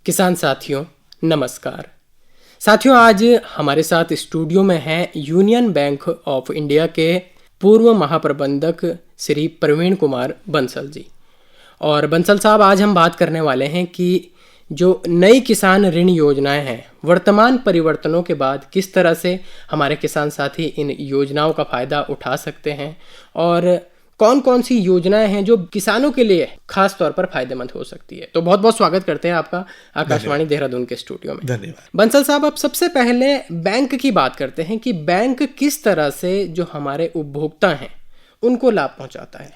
किसान साथियों नमस्कार। साथियों, आज हमारे साथ स्टूडियो में हैं यूनियन बैंक ऑफ इंडिया के पूर्व महाप्रबंधक श्री प्रवीण कुमार बंसल जी। और बंसल साहब, आज हम बात करने वाले हैं कि जो नई किसान ऋण योजनाएं हैं, वर्तमान परिवर्तनों के बाद किस तरह से हमारे किसान साथी इन योजनाओं का फ़ायदा उठा सकते हैं और कौन कौन सी योजनाएं हैं जो किसानों के लिए खास तौर पर फायदेमंद हो सकती है। तो बहुत बहुत स्वागत करते हैं आपका आकाशवाणी देहरादून के स्टूडियो में। धन्यवाद। बंसल साहब, अब सबसे पहले बैंक की बात करते हैं कि बैंक किस तरह से जो हमारे उपभोक्ता हैं उनको लाभ पहुंचाता है।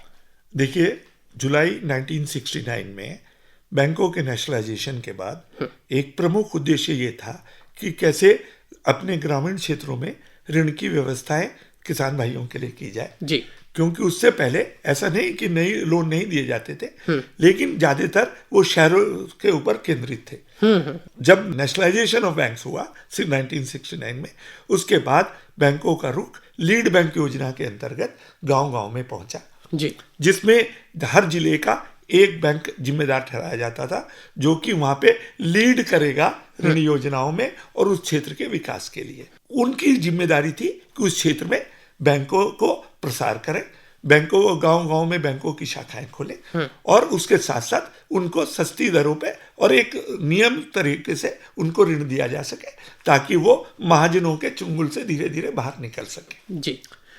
देखिए, जुलाई 1969 में बैंकों के नेशनलाइजेशन के बाद एक प्रमुख उद्देश्य ये था कि कैसे अपने ग्रामीण क्षेत्रों में ऋण की व्यवस्थाएं किसान भाइयों के लिए की जाए जी। क्योंकि उससे पहले ऐसा नहीं कि नई लोन नहीं दिए जाते थे, लेकिन ज्यादातर वो शहरों के ऊपर केंद्रित थे। जब नेशनलाइजेशन ऑफ बैंक्स हुआ सिर्फ 1969 में, उसके बाद बैंकों का रुख लीड बैंक योजना के अंतर्गत गांव-गांव में पहुंचा जी, जिसमें हर जिले का एक बैंक जिम्मेदार ठहराया जाता था जो कि वहां पे लीड करेगा ऋण योजनाओं में और उस क्षेत्र के विकास के लिए। उनकी जिम्मेदारी थी कि उस क्षेत्र में बैंकों को प्रसार करें, बैंकों को गांव-गांव में बैंकों की शाखाएं खोलें और उसके साथ साथ उनको सस्ती दरों पे और एक नियमित तरीके से उनको ऋण दिया जा सके ताकि वो महाजनों के चुंगल से धीरे धीरे बाहर निकल सके जी।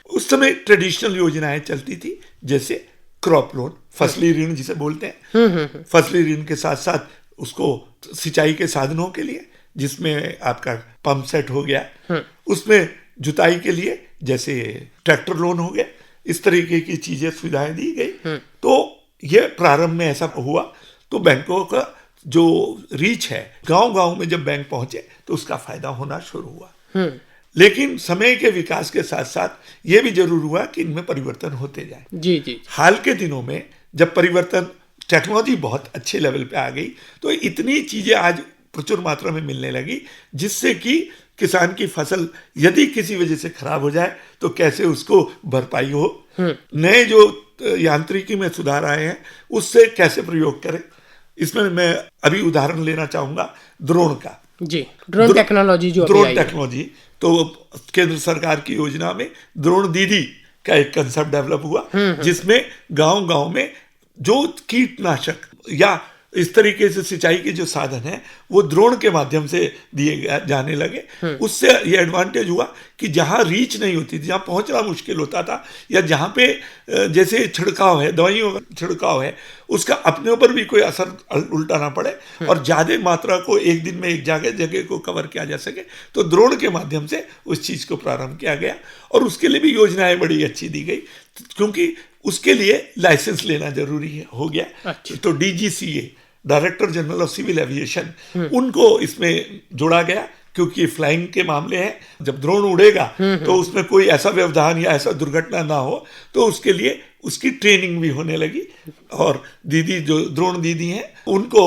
उस समय ट्रेडिशनल योजनाएं चलती थी, जैसे क्रॉप लोन, फसली ऋण जिसे बोलते हैं। फसली ऋण के साथ साथ उसको सिंचाई के साधनों के लिए, जिसमें आपका पंप सेट हो गया, उसमें जुताई के लिए जैसे ट्रैक्टर लोन हो गया, इस तरीके की चीजें सुविधाएं दी गई। तो ये प्रारंभ में ऐसा हुआ। तो बैंकों का जो रीच है, गांव-गांव में जब बैंक पहुंचे तो उसका फायदा होना शुरू हुआ। लेकिन समय के विकास के साथ साथ ये भी जरूर हुआ कि इनमें परिवर्तन होते जाए। जी जी। हाल के दिनों में जब परिवर्तन, टेक्नोलॉजी बहुत अच्छे लेवल पे आ गई, तो इतनी चीजें आज प्रचुर मात्रा में मिलने लगी जिससे कि किसान की फसल यदि किसी वजह से खराब हो जाए तो कैसे उसको भरपाई हो, नए जो यांत्रिकी में सुधार आए हैं उससे कैसे प्रयोग करें। इसमें मैं अभी उदाहरण लेना चाहूंगा ड्रोन का। जी, ड्रोन टेक्नोलॉजी जो ड्रोन टेक्नोलॉजी, तो केंद्र सरकार की योजना में ड्रोन दीदी का एक कंसेप्ट डेवलप हुआ जिसमें गांव-गांव में जो कीटनाशक या इस तरीके से सिंचाई के जो साधन हैं वो ड्रोन के माध्यम से दिए जाने लगे। उससे ये एडवांटेज हुआ कि जहां रीच नहीं होती थी, जहां पहुंचना मुश्किल होता था, या जहां पे जैसे छिड़काव है, दवाइयों का छिड़काव है, उसका अपने ऊपर भी कोई असर उल्टा ना पड़े और ज्यादा मात्रा को एक दिन में एक जगह को कवर किया जा सके, तो ड्रोन के माध्यम से उस चीज को प्रारंभ किया गया। और उसके लिए भी योजनाएं बड़ी अच्छी दी गई क्योंकि उसके लिए लाइसेंस लेना जरूरी हो गया। अच्छा। तो DGCA, director general of civil aviation, उनको इसमें जोड़ा गया क्योंकि फ्लाइंग के मामले हैं। जब ड्रोन उड़ेगा तो उसमें कोई ऐसा व्यवधान या ऐसा दुर्घटना ना हो, तो उसके लिए उसकी ट्रेनिंग भी होने लगी। और दीदी जो ड्रोन दीदी हैं उनको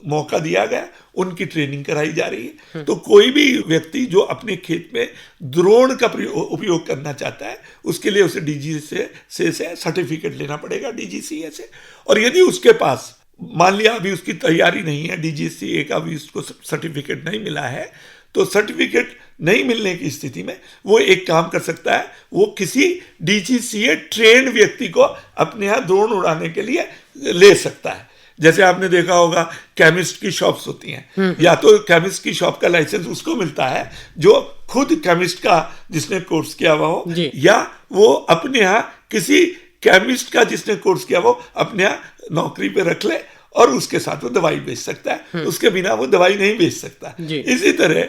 मौका दिया गया, उनकी ट्रेनिंग कराई जा रही है। तो कोई भी व्यक्ति जो अपने खेत में ड्रोन का उपयोग करना चाहता है उसके लिए उसे DGCA से सर्टिफिकेट लेना पड़ेगा, DGCA से। और यदि उसके पास मान लिया अभी उसकी तैयारी नहीं है, DGCA का भी उसको सर्टिफिकेट नहीं मिला है, तो सर्टिफिकेट नहीं मिलने की स्थिति में वो एक काम कर सकता है, वो किसी DGCA ट्रेंड व्यक्ति को अपने यहाँ ड्रोन उड़ाने के लिए ले सकता है। जैसे आपने देखा होगा केमिस्ट की शॉप्स होती हैं, या तो केमिस्ट की शॉप का लाइसेंस उसको मिलता है जो खुद केमिस्ट का जिसने कोर्स किया हुआ हो, या वो अपने यहाँ किसी केमिस्ट का जिसने कोर्स किया वो अपने यहाँ नौकरी पे रख ले और उसके साथ वो दवाई बेच सकता है, उसके बिना वो दवाई नहीं बेच सकता। इसी तरह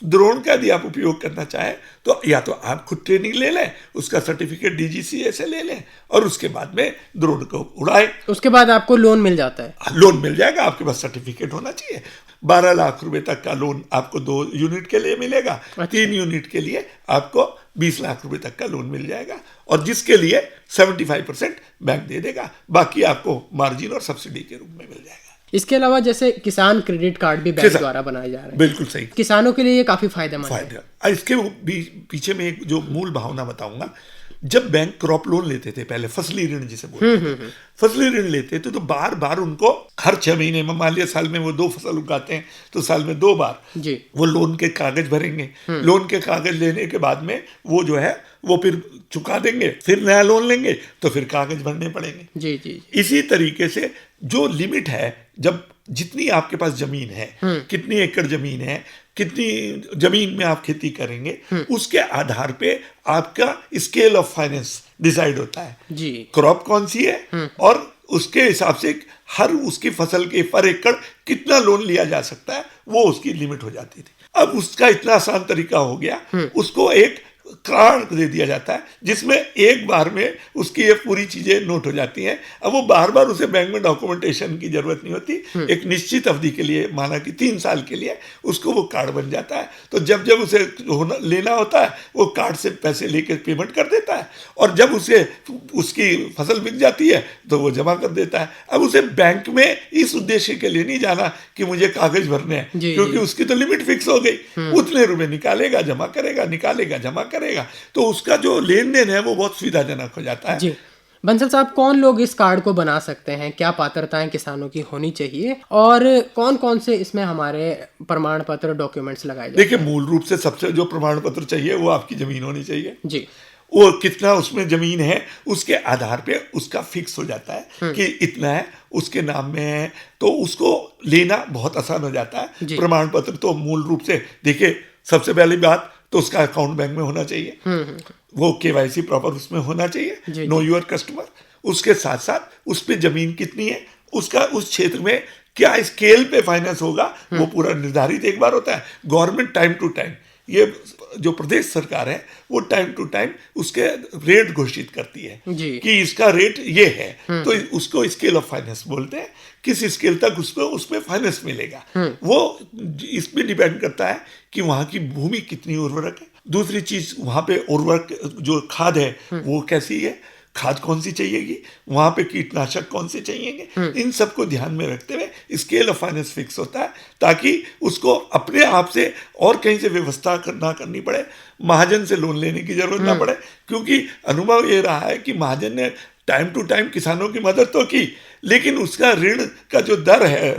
ड्रोन का यदि आप उपयोग करना चाहें तो या तो आप खुद ट्रेनिंग ले लें, उसका सर्टिफिकेट DGCA से ले लें और उसके बाद में ड्रोन को उड़ाएं। उसके बाद आपको लोन मिल जाता है। लोन मिल जाएगा, आपके पास सर्टिफिकेट होना चाहिए। 12 लाख रुपए तक का लोन आपको 2 यूनिट के लिए मिलेगा। 3 यूनिट के लिए आपको 20 लाख रुपए तक का लोन मिल जाएगा और जिसके लिए 75% बैंक दे देगा, बाकी आपको मार्जिन और सब्सिडी के रूप में मिल जाएगा। इसके अलावा जैसे किसान क्रेडिट कार्ड भी बैंक द्वारा बनाए जा रहे हैं। बिल्कुल सही। किसानों के लिए ये काफी फायदेमंद है। इसके पीछे में एक जो मूल भावना बताऊंगा, जब बैंक क्रॉप लोन लेते थे पहले, फसली ऋण जिसे बोलते थे, फसली ऋण लेते थे तो बार बार उनको हर 6 महीने में, मान लिया साल में वो 2 फसल उगाते हैं तो साल में 2 बार जी वो लोन के कागज भरेंगे। लोन के कागज लेने के बाद में वो जो है वो फिर चुका देंगे, फिर नया लोन लेंगे तो फिर कागज भरने पड़ेंगे। जी जी इसी तरीके से जो लिमिट है, जब जितनी आपके पास जमीन है, कितनी एकड़ जमीन है, कितनी जमीन में आप खेती करेंगे, उसके आधार पे आपका स्केल ऑफ फाइनेंस डिसाइड होता है जी क्रॉप कौन सी है और उसके हिसाब से हर उसकी फसल के पर एकड़ कितना लोन लिया जा सकता है, वो उसकी लिमिट हो जाती थी। अब उसका इतना आसान तरीका हो गया, उसको एक कार्ड दे दिया जाता है जिसमें एक बार में उसकी ये पूरी चीजें नोट हो जाती हैं। अब वो बार बार उसे बैंक में डॉक्यूमेंटेशन की जरूरत नहीं होती, एक निश्चित अवधि के लिए, माना कि 3 साल के लिए उसको वो कार्ड बन जाता है। तो जब जब उसे लेना होता है वो कार्ड से पैसे लेकर पेमेंट कर देता है, और जब उसे उसकी फसल बिक जाती है तो वो जमा कर देता है। अब उसे बैंक में इस उद्देश्य के लिए नहीं जाना कि मुझे कागज भरने हैं, क्योंकि उसकी तो लिमिट फिक्स हो गई, उतने रुपए निकालेगा, जमा करेगा, निकालेगा, जमा करेगा, तो उसका जो लेन देन है वो बहुत सुविधाजनक हो जाता है। जी बंसल साहब, कौन लोग इस कार्ड को बना सकते हैं? क्या पात्रताएं किसानों की होनी चाहिए और कौन कौन से इसमें हमारे प्रमाण पत्र, डॉक्यूमेंट्स लगाए जाते हैं? देखिए, मूल रूप से सबसे जो प्रमाण पत्र चाहिए वो आपकी जमीन होनी चाहिए जी वो कितना उसमें जमीन है उसके आधार पे उसका फिक्स हो जाता है कि इतना है, उसके नाम में है, तो उसको लेना बहुत आसान हो जाता है। प्रमाण पत्र तो मूल रूप से देखिए, सबसे पहली बात तो उसका अकाउंट बैंक में होना चाहिए, वो KYC प्रॉपर उसमें होना चाहिए, नो योर कस्टमर। उसके साथ साथ उस पे जमीन कितनी है, उसका उस क्षेत्र में क्या स्केल पे फाइनेंस होगा, वो पूरा निर्धारित एक बार होता है। गवर्नमेंट टाइम टू टाइम, ये जो प्रदेश सरकार है वो टाइम टू टाइम उसके रेट घोषित करती है कि इसका रेट ये है, तो उसको स्केल ऑफ फाइनेंस बोलते हैं। किस स्केल तक उसको उसमें फाइनेंस मिलेगा वो इसमें डिपेंड करता है कि वहां की भूमि कितनी उर्वरक है। दूसरी चीज, वहां पे उर्वरक जो खाद है वो कैसी है, खाद कौन सी चाहिएगी, वहां पे कीटनाशक कौन से चाहिएंगे, इन सबको ध्यान में रखते हुए स्केल ऑफ फाइनेंस फिक्स होता है, ताकि उसको अपने आप से और कहीं से व्यवस्था ना करनी पड़े, महाजन से लोन लेने की जरूरत ना पड़े। क्योंकि अनुभव ये रहा है कि महाजन ने टाइम टू टाइम किसानों की मदद तो की, लेकिन उसका ऋण का जो दर है,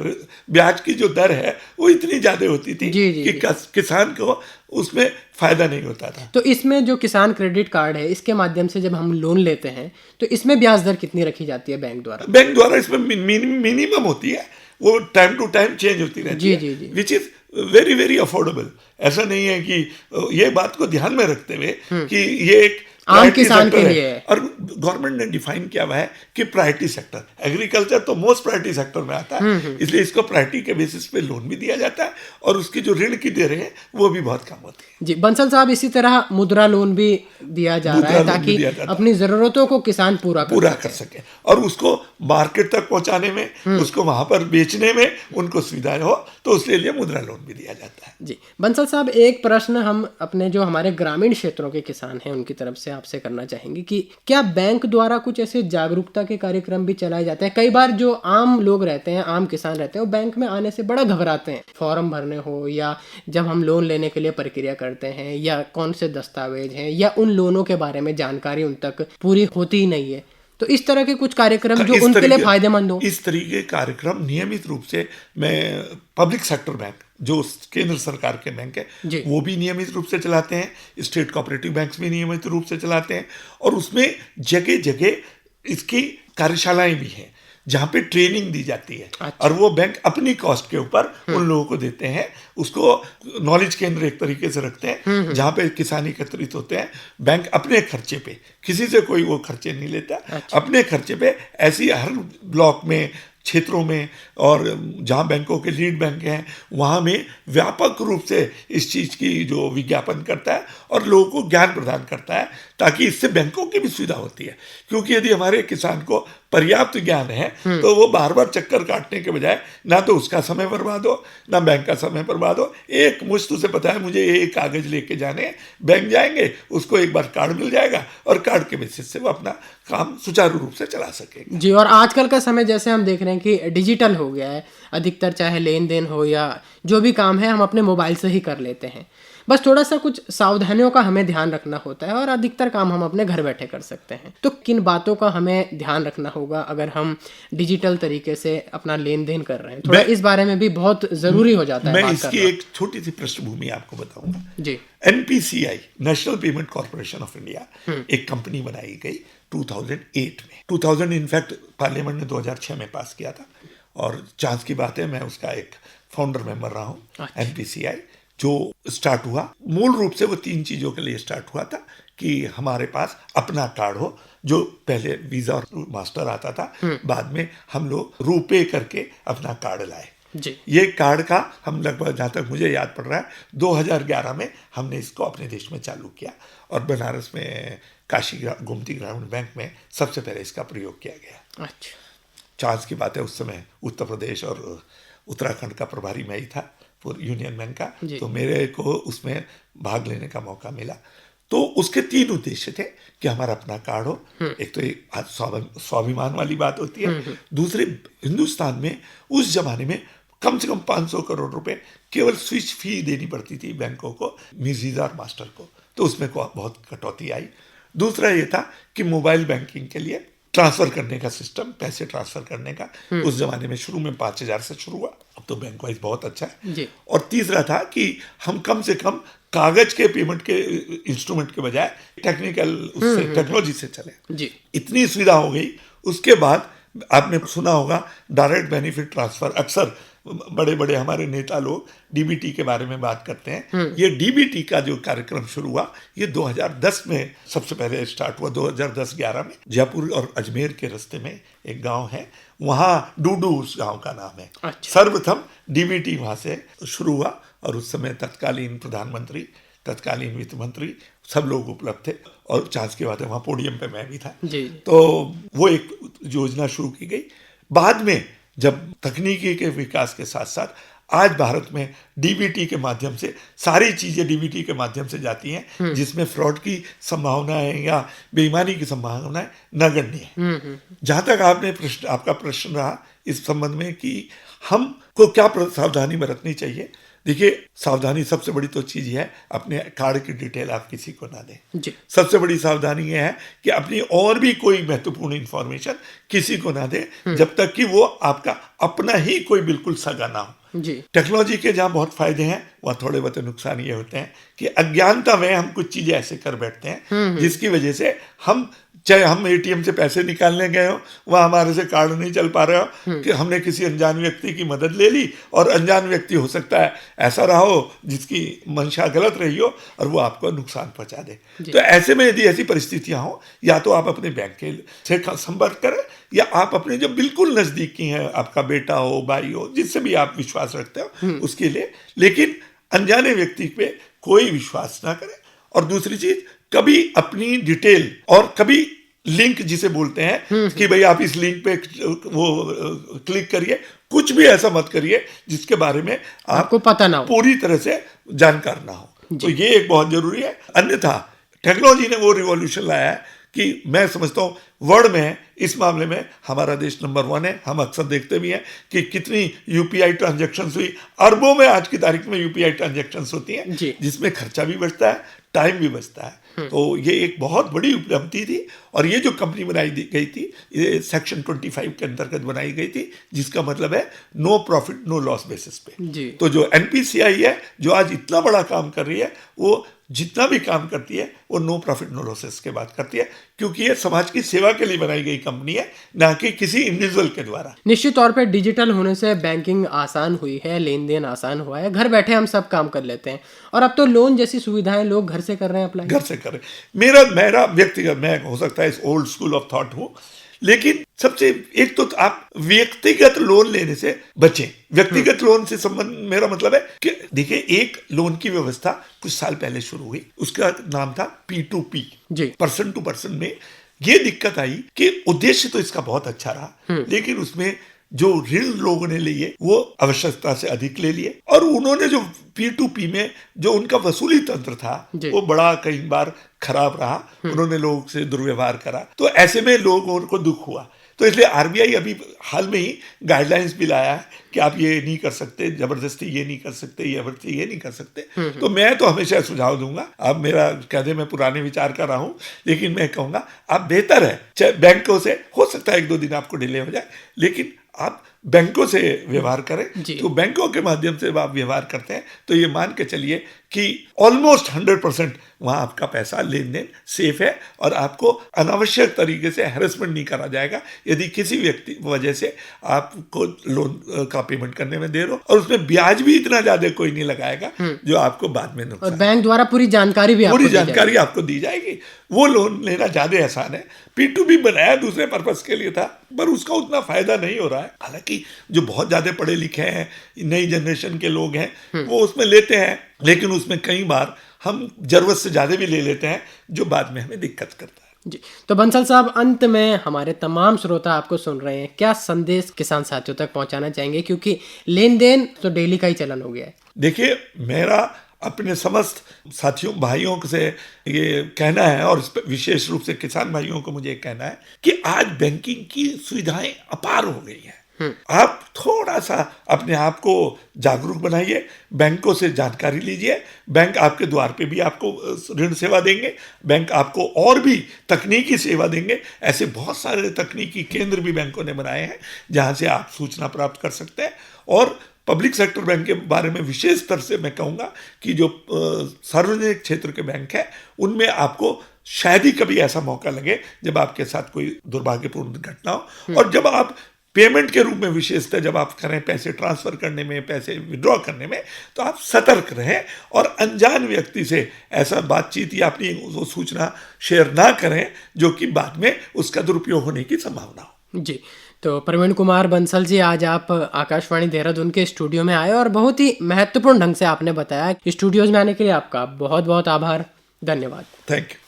ब्याज की जो दर है, वो इतनी ज्यादा होती थी कि किसान को उसमें फायदा नहीं होता था। तो इसमें जो किसान क्रेडिट कार्ड है, इसके माध्यम से जब हम लोन लेते हैं तो इसमें ब्याज दर कितनी रखी जाती है बैंक द्वारा? बैंक द्वारा इसमें मिनिमम होती है, वो टाइम टू टाइम चेंज होती रहती है, which is very very affordable. ऐसा नहीं है कि ये बात को ध्यान में रखते हुए कि ये एक आम किसान के लिए है। और गवर्नमेंट ने डिफाइन किया हुआ है कि प्रायोरिटी सेक्टर, एग्रीकल्चर तो मोस्ट प्रायोरिटी सेक्टर में आता है, इसलिए इसको प्रायोरिटी के बेसिस पे लोन भी दिया जाता है, और उसकी जो ऋण की दरें हैं वो भी बहुत कम होती है। जी बंसल साहब, इसी तरह मुद्रा लोन भी दिया जा रहा है ताकि अपनी जरूरतों को किसान पूरा कर सके, और उसको मार्केट तक पहुंचाने में, उसको वहां पर बेचने में उनको सुविधा हो, तो उसके लिए मुद्रा लोन भी दिया जाता है। जी बंसल साहब, एक प्रश्न हम अपने जो हमारे ग्रामीण क्षेत्रों के किसान हैं उनकी तरफ से आपसे करना चाहेंगे कि क्या बैंक द्वारा कुछ ऐसे जागरूकता के कार्यक्रम भी चलाए जाते हैं? कई बार जो आम लोग रहते हैं, आम किसान रहते हैं, वो बैंक में आने से बड़ा घबराते हैं, फॉर्म भरने हो या जब हम लोन लेने के लिए प्रक्रिया करते हैं, या कौन से दस्तावेज हैं, या उन लोनों के बारे में जानकारी उन तक पूरी होती ही नहीं है। तो इस तरह के कुछ कार्यक्रम जो उनके लिए फायदेमंद हो। इस तरीके के कार्यक्रम नियमित रूप से मैं पब्लिक सेक्टर बैंक, जो केंद्र सरकार के बैंक है, वो भी नियमित रूप से चलाते हैं, स्टेट कोऑपरेटिव बैंक्स भी नियमित रूप से चलाते हैं, और उसमें जगह जगह इसकी कार्यशालाएं भी हैं जहाँ पे ट्रेनिंग दी जाती है। और वो बैंक अपनी कॉस्ट के ऊपर उन लोगों को देते हैं, उसको नॉलेज केंद्र एक तरीके से रखते हैं जहाँ पे किसान एकत्रित होते हैं। बैंक अपने खर्चे पे, किसी से कोई वो खर्चे नहीं लेता, अपने खर्चे पे ऐसी हर ब्लॉक में, क्षेत्रों में, और जहाँ बैंकों के लीड बैंक हैं वहाँ में व्यापक रूप से इस चीज़ की जो विज्ञापन करता है और लोगों को ज्ञान प्रदान करता है, ताकि इससे बैंकों की भी सुविधा होती है। क्योंकि यदि हमारे किसान को पर्याप्त ज्ञान है तो वो बार बार चक्कर काटने के बजाय ना तो उसका समय बर्बाद हो, ना बैंक का समय बर्बाद हो। एक मुश्त उसे पता है मुझे ये कागज लेके जाने, बैंक जाएंगे, उसको एक बार कार्ड मिल जाएगा और कार्ड के बेसिस से वो अपना काम सुचारू रूप से चला सकेगा। जी, और आजकल का समय जैसे हम देख रहे हैं कि डिजिटल हो गया है, अधिकतर चाहे लेन देन हो या जो भी काम है हम अपने मोबाइल से ही कर लेते हैं। बस थोड़ा सा कुछ सावधानियों का हमें ध्यान रखना होता है और अधिकतर काम हम अपने घर बैठे कर सकते हैं। तो किन बातों का हमें ध्यान रखना होगा अगर हम डिजिटल तरीके से अपना लेन देन कर रहे हैं? थोड़ा इस बारे में भी बहुत जरूरी हो जाता है मैं बात इसकी करना। एक छोटी सी पृष्ठभूमि आपको बताऊंगा जी। NPCI, national payment corporation of India, एक कंपनी बनाई गई 2008 में। 2000 इनफैक्ट पार्लियामेंट ने 2006 में पास किया था और चांस की बात है मैं उसका एक फाउंडर मेंबर रहा हूँ। एनपीसीआई जो स्टार्ट हुआ मूल रूप से वो 3 चीजों के लिए स्टार्ट हुआ था कि हमारे पास अपना कार्ड हो, जो पहले वीजा और मास्टर आता था, बाद में हम लोग रुपे करके अपना कार्ड लाए। जी। ये कार्ड का हम लगभग, जहाँ तक मुझे याद पड़ रहा है, 2011 में हमने इसको अपने देश में चालू किया और बनारस में काशी गोमती ग्रामीण बैंक में सबसे पहले इसका प्रयोग किया गया। अच्छा। चांस की बात है उस समय उत्तर प्रदेश और उत्तराखंड का प्रभारी मैं ही था पूरे यूनियन बैंक का, तो मेरे को उसमें भाग लेने का मौका मिला। तो उसके 3 उद्देश्य थे कि हमारा अपना कार्ड हो, एक तो एक स्वाभिमान वाली बात होती है, दूसरे हिंदुस्तान में उस जमाने में कम से कम 500 करोड़ रुपए केवल स्विच फी देनी पड़ती थी बैंकों को, वीजा और मास्टर को, तो उसमें बहुत कटौती आई। दूसरा ये था कि मोबाइल बैंकिंग के लिए ट्रांसफर करने का सिस्टम, पैसे ट्रांसफर करने का, उस जमाने में शुरू में 5000 से शुरू हुआ, अब तो बैंक वाइज बहुत अच्छा है जी। और तीसरा था कि हम कम से कम कागज के पेमेंट के इंस्ट्रूमेंट के बजाय टेक्निकल उससे टेक्नोलॉजी से चले। जी। इतनी सुविधा हो गई। उसके बाद आपने सुना होगा डायरेक्ट बेनिफिट ट्रांसफर, अक्सर बड़े बड़े हमारे नेता लोग डीबीटी के बारे में बात करते हैं। ये डीबीटी का जो कार्यक्रम शुरू हुआ ये 2010 में सबसे पहले स्टार्ट हुआ। 2010-11 में जयपुर और अजमेर के रास्ते में एक गांव है, वहाँ डूडू उस गांव का नाम है। अच्छा। सर्वप्रथम डीबीटी वहाँ से शुरू हुआ और उस समय तत्कालीन प्रधानमंत्री, तत्कालीन वित्त मंत्री सब लोग उपलब्ध थे और चांस की बात है वहाँ पोडियम पे मैं भी था। जी। तो वो एक योजना शुरू की गई। बाद में जब तकनीकी के विकास के साथ साथ आज भारत में डीबीटी के माध्यम से सारी चीजें डीबीटी के माध्यम से जाती हैं, जिसमें फ्रॉड की संभावना है या बेईमानी की संभावना है नगण्य है। जहां तक आपका प्रश्न रहा इस संबंध में कि हमको क्या सावधानी बरतनी चाहिए, देखिए सावधानी सबसे बड़ी तो चीज है अपने कार्ड की डिटेल आप किसी को ना दें। जी। सबसे बड़ी सावधानी यह है कि अपनी और भी कोई महत्वपूर्ण इंफॉर्मेशन किसी को ना दें जब तक कि वो आपका अपना ही कोई बिल्कुल सगा ना हो। जी। टेक्नोलॉजी के जहाँ बहुत फायदे हैं वहाँ थोड़े बहुत नुकसान ये होते हैं कि अज्ञानता में हम कुछ चीजें ऐसे कर बैठते हैं जिसकी वजह से हम, चाहे हम एटीएम से पैसे निकालने गए हो, वहाँ हमारे से कार्ड नहीं चल पा रहा हो, कि हमने किसी अनजान व्यक्ति की मदद ले ली और अनजान व्यक्ति हो सकता है ऐसा रहा हो जिसकी मंशा गलत रही हो और वो आपको नुकसान पहुंचा दे। तो ऐसे में यदि ऐसी परिस्थितियां हो, या तो आप अपने बैंक के से संपर्क करें या आप अपने जो बिल्कुल नजदीकी हैं, आपका बेटा हो, भाई हो, जिससे भी आप विश्वास रखते हो उसके लिए, लेकिन अनजाने व्यक्ति पे कोई विश्वास ना करें। और दूसरी चीज, कभी अपनी डिटेल और कभी लिंक जिसे बोलते हैं कि भाई आप इस लिंक पे वो क्लिक करिए, कुछ भी ऐसा मत करिए जिसके बारे में आपको पता ना हो, पूरी तरह से जानकार ना हो। तो ये एक बहुत जरूरी है। अन्यथा टेक्नोलॉजी ने वो रिवॉल्यूशन लाया है कि मैं समझता हूँ वर्ल्ड में इस मामले में हमारा देश नंबर 1 है। हम अक्सर देखते भी हैं कि कितनी यूपीआई ट्रांजैक्शंस हुई, अरबों में आज की तारीख में यूपीआई ट्रांजैक्शंस होती हैं, जिसमें खर्चा भी बचता है, टाइम भी बचता है। तो ये एक बहुत बड़ी उपलब्धि थी और ये जो कंपनी बनाई गई थी ये सेक्शन 25 के अंतर्गत बनाई गई थी, जिसका मतलब है no profit no loss basis पे। तो जो एनपीसीआई है जो आज इतना बड़ा काम कर रही है, वो जितना भी काम करती है वो नो प्रॉफिट नो लॉसेस के बात करती है, क्योंकि ये समाज की सेवा के लिए बनाई गई कंपनी है, ना कि किसी इंडिविजुअल के द्वारा। निश्चित तौर पे डिजिटल होने से बैंकिंग आसान हुई है, लेन देन आसान हुआ है, घर बैठे हम सब काम कर लेते हैं और अब तो लोन जैसी सुविधाएं लोग घर से कर रहे हैं अप्लाई। घर से कर रहे। मेरा व्यक्तिगत, मैं हो सकता है इस ओल्ड स्कूल ऑफ थॉट हूँ, लेकिन सबसे एक तो आप व्यक्तिगत लोन लेने से बचें। व्यक्तिगत लोन से संबंध, मेरा मतलब है कि देखिए एक लोन की व्यवस्था कुछ साल पहले शुरू हुई, उसका नाम था P2P, पर्सन टू पर्सन में। ये दिक्कत आई कि उद्देश्य तो इसका बहुत अच्छा रहा, लेकिन उसमें जो ऋण लोगों ने लिए वो आवश्यकता से अधिक ले लिए और उन्होंने जो P2P में जो उनका वसूली तंत्र था वो बड़ा कई बार खराब रहा, उन्होंने लोगों से दुर्व्यवहार करा, तो ऐसे में लोगों को दुख हुआ। तो इसलिए आरबीआई अभी हाल में ही गाइडलाइंस भी लाया है कि आप ये नहीं कर सकते, जबरदस्ती ये नहीं कर सकते, जबरदस्ती ये नहीं कर सकते। तो मैं तो हमेशा सुझाव दूंगा, अब मेरा कह दे मैं पुराने विचार का रहा हूं, लेकिन मैं कहूंगा आप बेहतर है, चाहे बैंकों से हो सकता है 1-2 दिन आपको डिले हो जाए, लेकिन आप बैंकों से व्यवहार करें। तो बैंकों के माध्यम से आप व्यवहार करते हैं तो ये मान के चलिए कि ऑलमोस्ट 100% वहाँ आपका पैसा लेन देन सेफ है और आपको अनावश्यक तरीके से हैरेसमेंट नहीं करा जाएगा यदि किसी व्यक्ति वजह से आपको लोन का पेमेंट करने में देर हो, और उसमें ब्याज भी इतना ज्यादा कोई नहीं लगाएगा जो आपको बाद में नुकसान। और बैंक द्वारा पूरी जानकारी आपको दी जाएगी। वो लोन लेना ज्यादा आसान है। P2B बनाया दूसरे पर्पस के लिए था, पर उसका उतना फायदा नहीं हो रहा है। हालांकि जो बहुत ज्यादा पढ़े लिखे हैं, नई जनरेशन के लोग हैं, वो उसमें लेते हैं, लेकिन उसमें कई बार हम जरूरत से ज्यादा भी ले लेते हैं जो बाद में हमें दिक्कत करता है। जी, तो बंसल साहब, अंत में हमारे तमाम श्रोता आपको सुन रहे हैं, क्या संदेश किसान साथियों तक पहुंचाना चाहेंगे, क्योंकि लेन देन तो डेली का ही चलन हो गया है। देखिए, मेरा अपने समस्त साथियों भाइयों से ये कहना है, और विशेष रूप से किसान भाइयों को मुझे कहना है कि आज बैंकिंग की सुविधाएं अपार हो गई हैं। आप थोड़ा सा अपने आप को जागरूक बनाइए, बैंकों से जानकारी लीजिए। बैंक आपके द्वार पे भी आपको ऋण सेवा देंगे, बैंक आपको और भी तकनीकी सेवा देंगे। ऐसे बहुत सारे तकनीकी केंद्र भी बैंकों ने बनाए हैं जहां से आप सूचना प्राप्त कर सकते हैं। और पब्लिक सेक्टर बैंक के बारे में विशेष तरह से मैं कहूँगा कि जो सार्वजनिक क्षेत्र के बैंक है उनमें आपको शायद ही कभी ऐसा मौका लगे जब आपके साथ कोई दुर्भाग्यपूर्ण घटना हो, और जब आप पेमेंट के रूप में विशेषतः जब आप करें पैसे ट्रांसफर करने में, पैसे विड्रॉ करने में, तो आप सतर्क रहें और अनजान व्यक्ति से ऐसा बातचीत या अपनी वो सूचना शेयर ना करें जो कि बाद में उसका दुरुपयोग होने की संभावना हो। जी, तो प्रवीण कुमार बंसल जी, आज आप आकाशवाणी देहरादून के स्टूडियो में आए और बहुत ही महत्वपूर्ण ढंग से आपने बताया। स्टूडियोज में आने के लिए आपका बहुत बहुत आभार, धन्यवाद। Thank you.